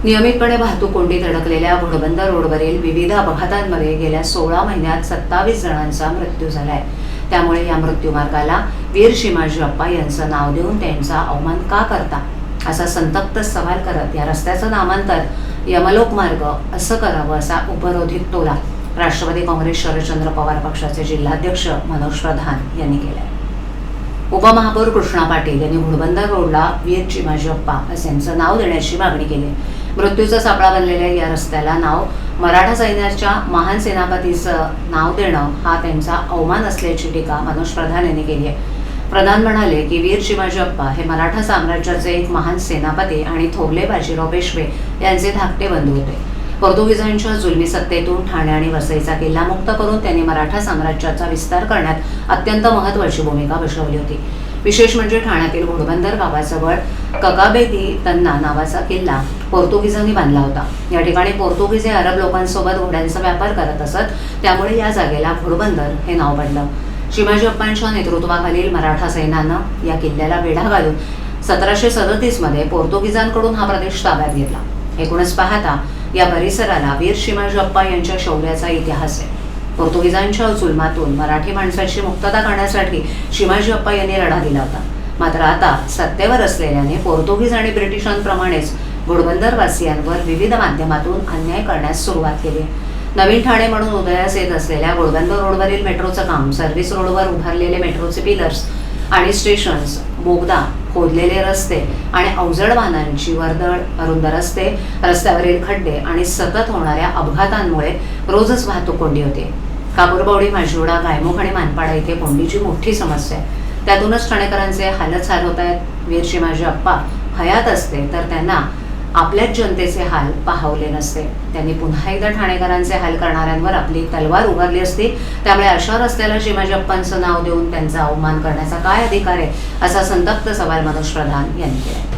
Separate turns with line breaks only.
नियमितपणे वाहतूक कोंडीत अडकलेल्या घोडबंदर रोडवरील विविध अपघातांमध्ये गेल्या 16 महिन्यात 27 जणांचा मृत्यू झालाय। त्यामुळे या मृत्यूमार्गाला वीर शिमाजी अप्पा यांचं नाव देऊन त्यांचा अवमान का करता, असा संतप्त सवाल करत या रस्त्याचं नामांतर यमलोक मार्ग असं करावं असा उपरोधिक टोला राष्ट्रवादी काँग्रेस शरदचंद्र पवार पक्षाचे जिल्हाध्यक्ष मनोज प्रधान यांनी केलाय। उपमहापौर कृष्णा पाटील यांनी घोडबंदर रोडला वीर शिमाजी अप्पा असं यांचं नाव देण्याची मागणी केली। मृत्यूचा सापळा बनलेल्या या रस्त्याला नाव मराठा सैन्याच्या महान सेनापतीचं नाव देणं हा त्यांचा अवमान असल्याची टीका मनोज प्रधान यांनी केली आहे। प्रधान म्हणाले की वीर शिमाजी अप्पा हे मराठा साम्राज्याचे एक महान सेनापती आणि थोरले बाजीराव पेशवे यांचे धाकटे बंधू होते। पोर्तुगीजांच्या जुलमी सत्तेतून ठाणे आणि वसईचा किल्ला मुक्त करून त्यांनी मराठा साम्राज्याचा विस्तार करण्यात अत्यंत महत्त्वाची भूमिका बजावली होती। विशेष म्हणजे ठाण्यातील घोडबंदर गावाजवळ ककाबेदी तन्ना नावाचा किल्ला पोर्तुगीजांनी बांधला होता। या ठिकाणी पोर्तुगीज अरब लोकांसोबत घोड्यांचा व्यापार करत असत, त्यामुळे या जागेला घोडबंदर हे नाव पडलं। शिवाजी अप्पांच्या नेतृत्वाखालील मराठा सैन्यानं या किल्ल्याला वेढा घालून 1737 मध्ये पोर्तुगीजांकडून हा प्रदेश ताब्यात घेतला। एकूणच पाहता या परिसराला वीर शिमाजी अप्पा यांच्या शौर्याचा इतिहास आहे। पोर्तुगीजांच्या जुलमातून मराठी माणसाची मुक्तता करण्यासाठी शिमाजी अप्पा यांनी लढा दिला होता। मात्र आता सत्तेवर असलेल्याने पोर्तुगीज आणि ब्रिटिशांप्रमाणेच घोडबंदर वासियांवर विविध माध्यमातून अन्याय करण्यास सुरुवात केली। नवीन ठाणे म्हणून उदयास येत असलेल्या घोडबंदर रोडवरील मेट्रोचं काम, सर्व्हिस रोडवर उभारलेले मेट्रोचे पिलर्स आणि स्टेशन्स, बोगदा, खोदलेले रस्ते आणि अवजड वाहनांची वर्दळ, अरुंद रस्ते, रस्त्यावरील खड्डे आणि सतत होणाऱ्या अपघातांमुळे रोजच वाहतूक कोंडी होते। कापूरबावडी, माजिवडा, गायमुख आणि मानपाडा इथे कोंडीची मोठी समस्या आहे। त्यातूनच ठाणेकरांचे हालच हाल होत आहेत। वीर शिमाजी अप्पा हयात असते तर त्यांना आपल्याच जनतेचे हाल पाहवले नसते। त्यांनी पुन्हा एकदा ठाणेकरांचे हाल करणाऱ्यांवर आपली तलवार उभारली असती। त्यामुळे अशा रस्त्याला शिमाजी अप्पांचं नाव देऊन त्यांचा अवमान करण्याचा काय अधिकार आहे, असा संतप्त सवाल मनोज प्रधान यांनी केला।